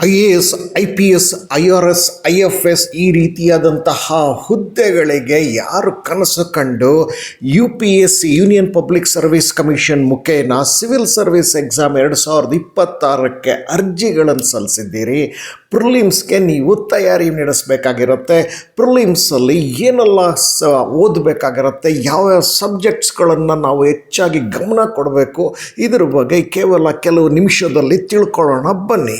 IAS, IPS, IRS, IFS ಈ ರೀತಿಯಾದಂತಹ ಹುದ್ದೆಗಳಿಗೆ ಯಾರು ಕನಸು ಕಂಡು UPSC union public service commission ಮುಖೇನ ಸಿವಿಲ್ ಸರ್ವಿಸ್ ಎಕ್ಸಾಮ್ 2026ಕ್ಕೆ ಅರ್ಜಿಗಳನ್ನು ಸಲ್ಲಿಸಿದ್ದೀರಿ. ಪ್ರಿಲಿಮ್ಸ್ಗೆ ನೀವು ತಯಾರಿ ನಡೆಸಬೇಕಾಗಿರುತ್ತೆ. ಪ್ರಿಲಿಮ್ಸಲ್ಲಿ ಏನೆಲ್ಲ ಓದಬೇಕಾಗಿರುತ್ತೆ, ಯಾವ ಸಬ್ಜೆಕ್ಟ್ಸ್ಗಳನ್ನು ನಾವು ಹೆಚ್ಚಾಗಿ ಗಮನ ಕೊಡಬೇಕು, ಇದ್ರ ಬಗ್ಗೆ ಕೇವಲ ಕೆಲವು ನಿಮಿಷದಲ್ಲಿ ತಿಳ್ಕೊಳ್ಳೋಣ ಬನ್ನಿ.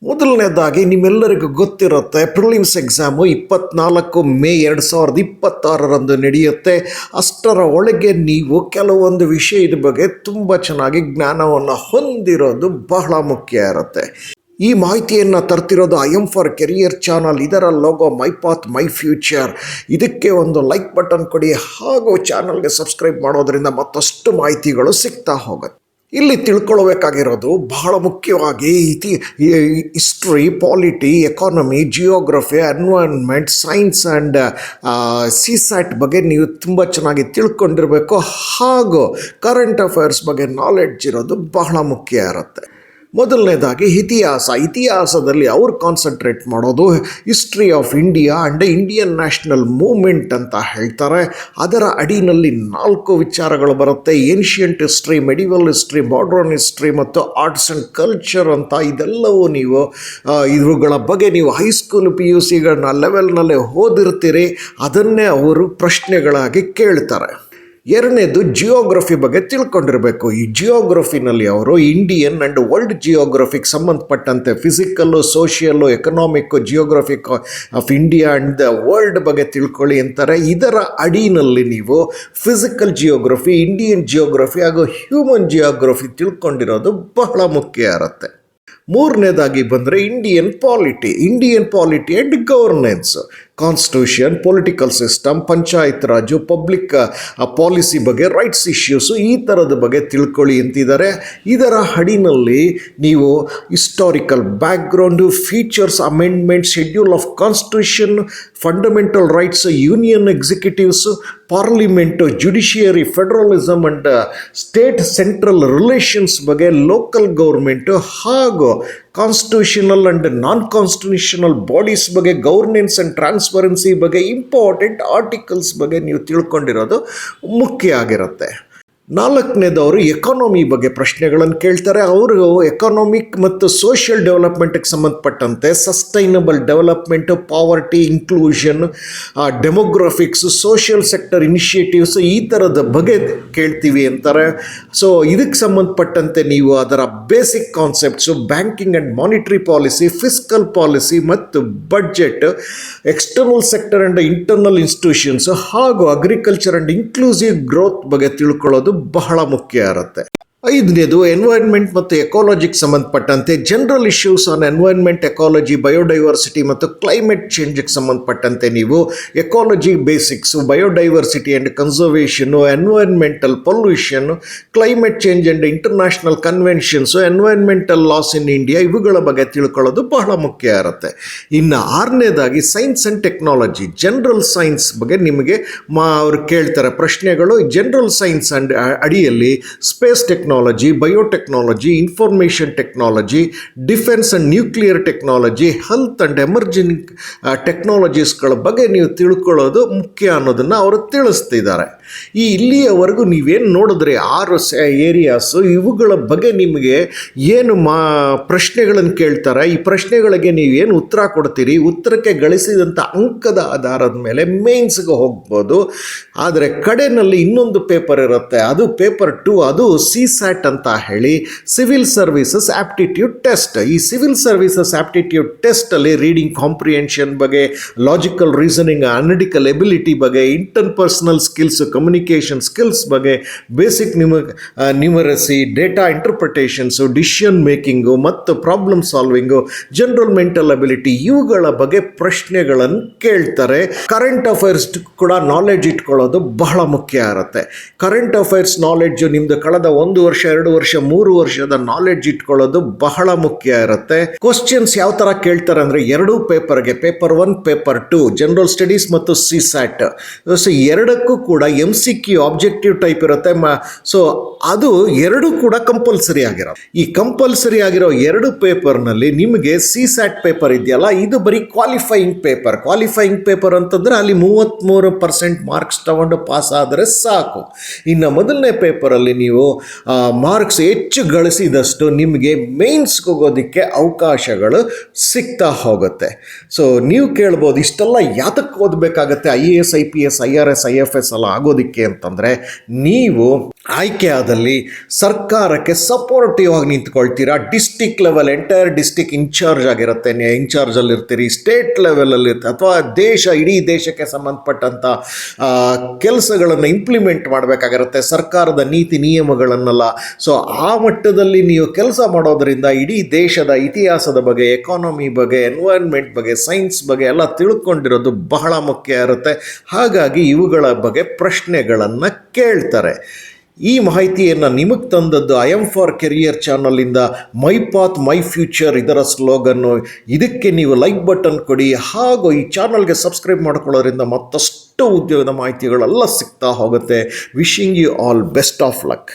ಮೊದಲನೇದಾಗಿ ನಿಮ್ಮೆಲ್ಲರಿಗೂ ಗೊತ್ತಿರುತ್ತೆ, ಪ್ರಿಲಿಮ್ಸ್ ಎಕ್ಸಾಮು 24 ಮೇ 2026ರಂದು ನಡೆಯುತ್ತೆ. ಅಷ್ಟರ ಒಳಗೆ ನೀವು ಕೆಲವೊಂದು ವಿಷಯದ ಬಗ್ಗೆ ತುಂಬ ಚೆನ್ನಾಗಿ ಜ್ಞಾನವನ್ನು ಹೊಂದಿರೋದು ಬಹಳ ಮುಖ್ಯ ಇರುತ್ತೆ. ಈ ಮಾಹಿತಿಯನ್ನು ತರ್ತಿರೋದು IM ಫಾರ್ ಕೆರಿಯರ್ ಚಾನಲ್. ಇದರ logo my path my future. ಇದಕ್ಕೆ ಒಂದು ಲೈಕ್ ಬಟನ್ ಕೊಡಿ, ಹಾಗೂ ಚಾನಲ್ಗೆ ಸಬ್ಸ್ಕ್ರೈಬ್ ಮಾಡೋದ್ರಿಂದ ಮತ್ತಷ್ಟು ಮಾಹಿತಿಗಳು ಸಿಗ್ತಾ ಹೋಗುತ್ತೆ. ಇಲ್ಲಿ ತಿಳ್ಕೊಳ್ಬೇಕಾಗಿರೋದು ಬಹಳ ಮುಖ್ಯವಾಗಿ history, polity, economy, geography, environment, science and CSAT ಬಗ್ಗೆ ನೀವು ತುಂಬ ಚೆನ್ನಾಗಿ ತಿಳ್ಕೊಂಡಿರಬೇಕು. ಹಾಗೂ ಕರೆಂಟ್ ಅಫೇರ್ಸ್ ಬಗ್ಗೆ ನಾಲೆಡ್ಜ್ ಇರೋದು ಬಹಳ ಮುಖ್ಯ ಇರುತ್ತೆ. ಮೊದಲನೇದಾಗಿ ಇತಿಹಾಸದಲ್ಲಿ ಅವ್ರು ಕಾನ್ಸಂಟ್ರೇಟ್ ಮಾಡೋದು history of India and Indian national movement ಅಂತ ಹೇಳ್ತಾರೆ. ಅದರ ಅಡಿನಲ್ಲಿ 4 ವಿಚಾರಗಳು ಬರುತ್ತೆ: ancient history, medieval history, modern history ಮತ್ತು ಆರ್ಟ್ಸ್ ಆ್ಯಂಡ್ ಕಲ್ಚರ್ ಅಂತ. ಇದೆಲ್ಲವೂ ನೀವು ಇವುಗಳ ಬಗ್ಗೆ ನೀವು ಹೈಸ್ಕೂಲ್ PUCಗಳನ್ನ ಲೆವೆಲ್ನಲ್ಲೇ ಓದಿರ್ತೀರಿ. ಅದನ್ನೇ ಅವರು ಪ್ರಶ್ನೆಗಳಾಗಿ ಕೇಳ್ತಾರೆ. ಎರಡನೇದು ಜಿಯೋಗ್ರಫಿ ಬಗ್ಗೆ ತಿಳ್ಕೊಂಡಿರಬೇಕು. ಈ ಜಿಯೋಗ್ರಫಿನಲ್ಲಿ ಅವರು ಇಂಡಿಯನ್ ಆ್ಯಂಡ್ ವರ್ಲ್ಡ್ ಜಿಯೋಗ್ರಫಿಗೆ ಸಂಬಂಧಪಟ್ಟಂತೆ physical, social, economic, geographic of India and the world ಬಗ್ಗೆ ತಿಳ್ಕೊಳ್ಳಿ ಅಂತಾರೆ. ಇದರ ಅಡಿನಲ್ಲಿ ನೀವು ಫಿಸಿಕಲ್ ಜಿಯೋಗ್ರಫಿ, ಇಂಡಿಯನ್ ಜಿಯೋಗ್ರಫಿ ಹಾಗೂ ಹ್ಯೂಮನ್ ಜಿಯೋಗ್ರಫಿ ತಿಳ್ಕೊಂಡಿರೋದು ಬಹಳ ಮುಖ್ಯ ಇರುತ್ತೆ. ಮೂರನೇದಾಗಿ ಬಂದರೆ Indian polity and governance, constitution, political system, panchayat Raju, public policy ಬಗ್ಗೆ, ರೈಟ್ಸ್ ಇಶ್ಯೂಸು, ಈ ಥರದ ಬಗ್ಗೆ ತಿಳ್ಕೊಳ್ಳಿ ಅಂತಿದ್ದಾರೆ. ಇದರ ಅಡಿನಲ್ಲಿ ನೀವು historical background, features, amendment, schedule of constitution, fundamental rights, union executives, parliament, judiciary, federalism and state central relations ಬಗ್ಗೆ, ಲೋಕಲ್ ಗೌರ್ಮೆಂಟು ಹಾಗೂ constitutional and non constitutional bodies ಬಗ್ಗೆ, ಗವರ್ನೆನ್ಸ್ ಆ್ಯಂಡ್ ಟ್ರಾನ್ಸ್ಪರೆನ್ಸಿ ಬಗ್ಗೆ, ಇಂಪಾರ್ಟೆಂಟ್ ಆರ್ಟಿಕಲ್ಸ್ ಬಗ್ಗೆ ನೀವು ತಿಳ್ಕೊಂಡಿರೋದು ಮುಖ್ಯ ಆಗಿರುತ್ತೆ. ನಾಲ್ಕನೇದವರು ಎಕಾನಮಿ ಬಗ್ಗೆ ಪ್ರಶ್ನೆಗಳನ್ನು ಕೇಳ್ತಾರೆ. ಅವರು ಎಕಾನಮಿಕ್ ಮತ್ತು ಸೋಷಿಯಲ್ ಡೆವಲಪ್ಮೆಂಟ್ಗೆ ಸಂಬಂಧಪಟ್ಟಂತೆ sustainable development, poverty, inclusion, demographics, social sector initiatives, ಈ ಥರದ ಬಗ್ಗೆ ಕೇಳ್ತೀವಿ ಅಂತಾರೆ. ಸೊ ಇದಕ್ಕೆ ಸಂಬಂಧಪಟ್ಟಂತೆ ನೀವು ಅದರ basic concepts, banking and monetary policy, fiscal policy ಮತ್ತು budget, external sector and internal institutions ಹಾಗೂ ಅಗ್ರಿಕಲ್ಚರ್ ಆ್ಯಂಡ್ ಇನ್ಕ್ಲೂಸಿವ್ ಗ್ರೋತ್ ಬಗ್ಗೆ ತಿಳ್ಕೊಳ್ಳೋದು ಬಹಳ ಮುಖ್ಯ ಇರುತ್ತೆ. ಐದನೇದು ಎನ್ವೈರ್ನ್ಮೆಂಟ್ ಮತ್ತು ಎಕಾಲಜಿಗೆ ಸಂಬಂಧಪಟ್ಟಂತೆ general issues on environment, ecology, biodiversity ಮತ್ತು ಕ್ಲೈಮೇಟ್ ಚೇಂಜ್ಗೆ ಸಂಬಂಧಪಟ್ಟಂತೆ ನೀವು ecology basics, biodiversity and conservation, environmental pollution, climate change and international conventions, environmental laws in India, ಇವುಗಳ ಬಗ್ಗೆ ತಿಳ್ಕೊಳ್ಳೋದು ಬಹಳ ಮುಖ್ಯ ಇರುತ್ತೆ. ಇನ್ನು ಆರನೇದಾಗಿ science and technology, general science ಬಗ್ಗೆ ನಿಮಗೆ ಅವರು ಕೇಳ್ತಾರೆ ಪ್ರಶ್ನೆಗಳು. ಜನರಲ್ ಸೈನ್ಸ್ ಆ್ಯಂಡ್ ಅಡಿಯಲ್ಲಿ space technology, biotechnology, information technology, defence and nuclear technology, health and emerging ಟೆಕ್ನಾಲಜೀಸ್ಗಳ ಬಗ್ಗೆ ನೀವು ತಿಳ್ಕೊಳ್ಳೋದು ಮುಖ್ಯ ಅನ್ನೋದನ್ನು ಅವರು ತಿಳಿಸ್ತಿದ್ದಾರೆ. ಇಲ್ಲಿಯವರೆಗೂ ನೀವೇನು ನೋಡಿದ್ರೆ 6 ಏರಿಯಾಸು, ಇವುಗಳ ಬಗ್ಗೆ ನಿಮಗೆ ಏನು ಪ್ರಶ್ನೆಗಳನ್ನು ಕೇಳ್ತಾರೆ. ಈ ಪ್ರಶ್ನೆಗಳಿಗೆ ನೀವೇನು ಉತ್ತರ ಕೊಡ್ತೀರಿ, ಉತ್ತರಕ್ಕೆ ಗಳಿಸಿದಂಥ ಅಂಕದ ಆಧಾರದ ಮೇಲೆ ಮೇನ್ಸ್ಗೆ ಹೋಗ್ಬೋದು. ಆದರೆ ಕಡೆಯಲ್ಲಿ ಇನ್ನೊಂದು ಪೇಪರ್ ಇರುತ್ತೆ, ಅದು ಪೇಪರ್ 2, ಅದು CSAT ಅಂತ ಹೇಳಿ, ಸಿವಿಲ್ ಸರ್ವಿಸಸ್ ಆಪ್ಟಿಟ್ಯೂಡ್ ಟೆಸ್ಟ್. ಈ ಸಿವಿಲ್ ಸರ್ವಿಸಸ್ ಆಪ್ಟಿಟ್ಯೂಡ್ ಟೆಸ್ಟಲ್ಲಿ ರೀಡಿಂಗ್ ಕಾಂಪ್ರಿಹೆನ್ಷನ್ ಬಗ್ಗೆ, ಲಾಜಿಕಲ್ ರೀಸನಿಂಗ್, ಅನಾಲಿಟಿಕಲ್ ಎಬಿಲಿಟಿ ಬಗ್ಗೆ, ಇಂಟರ್ಪರ್ಸನಲ್ ಸ್ಕಿಲ್ಸ್, ಕಮ್ಯುನಿಕೇಷನ್ ಸ್ಕಿಲ್ಸ್ ಬಗ್ಗೆ, basic numeracy, data interpretations, decision making ಮತ್ತು problem solving, general mental ability, ಇವುಗಳ ಬಗ್ಗೆ ಪ್ರಶ್ನೆಗಳನ್ನು ಕೇಳ್ತಾರೆ. ಕರೆಂಟ್ ಅಫೇರ್ಸ್ ಕೂಡ ನಾಲೆಡ್ಜ್ ಇಟ್ಕೊಳ್ಳೋದು ಬಹಳ ಮುಖ್ಯ ಇರುತ್ತೆ. ಕರೆಂಟ್ ಅಫೇರ್ಸ್ ನಾಲೆಡ್ಜು ನಿಮ್ಮದು ಕಳೆದ 1 ವರ್ಷ 2 ವರ್ಷ 3 ವರ್ಷದ ನಾಲೆಡ್ಜ್ ಇಟ್ಕೊಳ್ಳೋದು ಬಹಳ ಮುಖ್ಯ ಇರುತ್ತೆ. ಕ್ವಶನ್ಸ್ ಯಾವ ತರ ಕೇಳ್ತಾರೆ ಅಂದ್ರೆ 2 ಪೇಪರ್ಗೆ, ಪೇಪರ್ 1 ಪೇಪರ್ 2 ಜನರಲ್ ಸ್ಟಡೀಸ್ ಮತ್ತು ಸಿಸ್ಯಾಟ್, ಸೊ ಎರಡಕ್ಕೂ ಕೂಡ MCQ ಆಬ್ಜೆಕ್ಟಿವ್ ಟೈಪ್ ಇರುತ್ತೆ. ಸೊ ಅದು ಎರಡು ಕೂಡ ಕಂಪಲ್ಸರಿ ಆಗಿರೋ, ಈ ಕಂಪಲ್ಸರಿ ಆಗಿರೋ 2 ಪೇಪರ್ನಲ್ಲಿ ನಿಮಗೆ ಸಿಸ್ಯಾಟ್ ಪೇಪರ್ ಇದೆಯಲ್ಲ, ಇದು ಬರೀ ಕ್ವಾಲಿಫೈಯಿಂಗ್ ಪೇಪರ್ ಅಂತಂದ್ರೆ ಅಲ್ಲಿ 33% ಮಾರ್ಕ್ಸ್ ತಗೊಂಡು ಪಾಸ್ ಆದರೆ ಸಾಕು. ಇನ್ನು ಮೊದಲನೇ ಪೇಪರಲ್ಲಿ ನೀವು ಮಾರ್ಕ್ಸ್ ಹೆಚ್ಚು ಗಳಿಸಿದಷ್ಟು ನಿಮಗೆ ಮೇನ್ಸ್ಗೆ ಹೋಗೋದಕ್ಕೆ ಅವಕಾಶಗಳು ಸಿಗ್ತಾ ಹೋಗುತ್ತೆ. ಸೊ ನೀವು ಕೇಳ್ಬೋದು, ಇಷ್ಟೆಲ್ಲ ಯಾತಕ್ಕೆ ಓದಬೇಕಾಗತ್ತೆ IAS IPS IRS IFS ಎಲ್ಲ ಆಗೋದಕ್ಕೆ ಅಂತಂದರೆ, ನೀವು ಆಯ್ಕೆ ಆದಲ್ಲಿ ಸರ್ಕಾರಕ್ಕೆ ಸಪೋರ್ಟಿವ್ ಆಗಿ ನಿಂತ್ಕೊಳ್ತೀರಾ. District level entire district in charge ಆಗಿರುತ್ತೆ, ಇನ್ಚಾರ್ಜಲ್ಲಿ ಇರ್ತೀರಿ. ಸ್ಟೇಟ್ ಲೆವೆಲಲ್ಲಿ ಇರ್ತೀರಿ, ಅಥವಾ ಇಡೀ ದೇಶಕ್ಕೆ ಸಂಬಂಧಪಟ್ಟಂಥ ಕೆಲಸಗಳನ್ನು ಇಂಪ್ಲಿಮೆಂಟ್ ಮಾಡಬೇಕಾಗಿರುತ್ತೆ, ಸರ್ಕಾರದ ನೀತಿ ನಿಯಮಗಳನ್ನೆಲ್ಲ. ಸೊ ಆ ಮಟ್ಟದಲ್ಲಿ ನೀವು ಕೆಲಸ ಮಾಡೋದರಿಂದ ಇಡೀ ದೇಶದ ಇತಿಹಾಸದ ಬಗ್ಗೆ, ಎಕಾನಮಿ ಬಗ್ಗೆ, ಎನ್ವೈರ್ನ್ಮೆಂಟ್ ಬಗ್ಗೆ, ಸೈನ್ಸ್ ಬಗ್ಗೆ ಎಲ್ಲ ತಿಳ್ಕೊಂಡಿರೋದು ಬಹಳ ಮುಖ್ಯ ಇರುತ್ತೆ. ಹಾಗಾಗಿ ಇವುಗಳ ಬಗ್ಗೆ ಪ್ರಶ್ನೆಗಳನ್ನು ಕೇಳ್ತಾರೆ. ಈ ಮಾಹಿತಿಯನ್ನು ನಿಮಗೆ ತಂದದ್ದು IM ಫಾರ್ ಕೆರಿಯರ್ ಚಾನಲಿಂದ. ಮೈ ಪಾತ್ ಮೈ ಫ್ಯೂಚರ್ ಇದರ ಸ್ಲೋಗನ್ನು. ಇದಕ್ಕೆ ನೀವು ಲೈಕ್ ಬಟನ್ ಕೊಡಿ, ಹಾಗೂ ಈ ಚಾನಲ್ಗೆ ಸಬ್ಸ್ಕ್ರೈಬ್ ಮಾಡ್ಕೊಳ್ಳೋದ್ರಿಂದ ಮತ್ತಷ್ಟು ಉದ್ಯೋಗದ ಮಾಹಿತಿಗಳೆಲ್ಲ ಸಿಗ್ತಾ ಹೋಗುತ್ತೆ. Wishing you all best of luck.